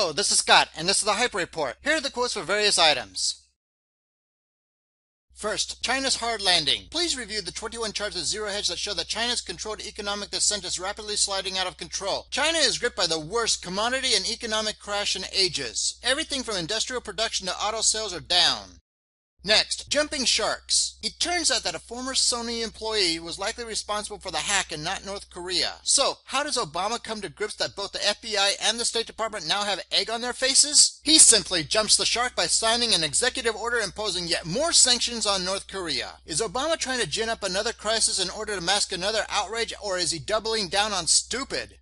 Hello, this is Scott, and this is the Hyper Report. Here are the quotes for various items. First, China's hard landing. Please review the 21 charts of zero hedge that show that China's controlled economic descent is rapidly sliding out of control. China is gripped by the worst commodity and economic crash in ages. Everything from industrial production to auto sales are down. Next, jumping sharks. It turns out that a former Sony employee was likely responsible for the hack and not North Korea. So, how does Obama come to grips that both the FBI and the State Department now have egg on their faces? He simply jumps the shark by signing an executive order imposing yet more sanctions on North Korea. Is Obama trying to gin up another crisis in order to mask another outrage, or is he doubling down on stupid?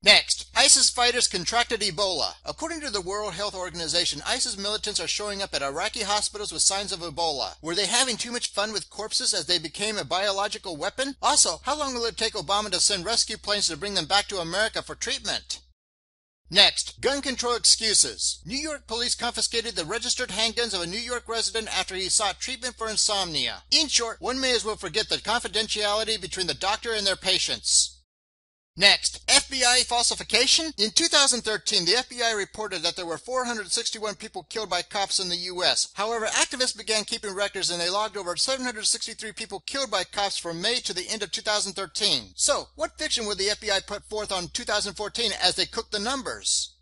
Next, ISIS fighters contracted Ebola. According to the World Health Organization, ISIS militants are showing up at Iraqi hospitals with signs of Ebola. Were they having too much fun with corpses as they became a biological weapon? Also, how long will it take Obama to send rescue planes to bring them back to America for treatment? Next, gun control excuses. New York police confiscated the registered handguns of a New York resident after he sought treatment for insomnia. In short, one may as well forget the confidentiality between the doctor and their patients. Next, FBI falsification. In 2013, the FBI reported that there were 461 people killed by cops in the U.S. However, activists began keeping records and they logged over 763 people killed by cops from May to the end of 2013. So, what fiction would the FBI put forth on 2014 as they cooked the numbers?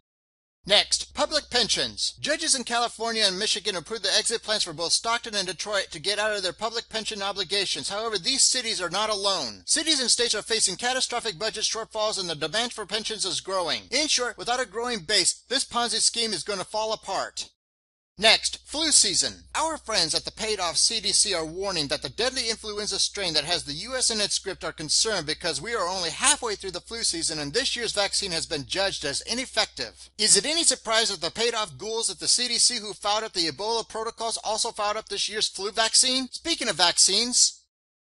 Next, public pensions. Judges in California and Michigan approved the exit plans for both Stockton and Detroit to get out of their public pension obligations. However, these cities are not alone. Cities and states are facing catastrophic budget shortfalls and the demand for pensions is growing. In short, without a growing base, this Ponzi scheme is going to fall apart. Next, flu season. Our friends at the paid-off CDC are warning that the deadly influenza strain that has the U.S. in its script are concerned because we are only halfway through the flu season and this year's vaccine has been judged as ineffective. Is it any surprise that the paid-off ghouls at the CDC who filed up the Ebola protocols also filed up this year's flu vaccine? Speaking of vaccines,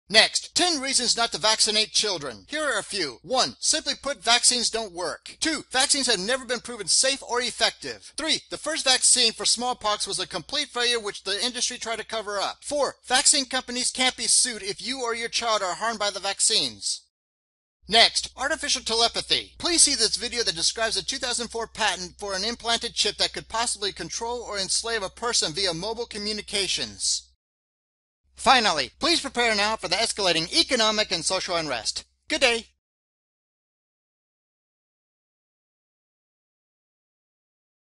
next, 10 reasons not to vaccinate children. Here are a few. 1. Simply put, vaccines don't work. 2. Vaccines have never been proven safe or effective. 3. The first vaccine for smallpox was a complete failure which the industry tried to cover up. 4. Vaccine companies can't be sued if you or your child are harmed by the vaccines. Next, artificial telepathy. Please see this video that describes a 2004 patent for an implanted chip that could possibly control or enslave a person via mobile communications. Finally, please prepare now for the escalating economic and social unrest. Good day.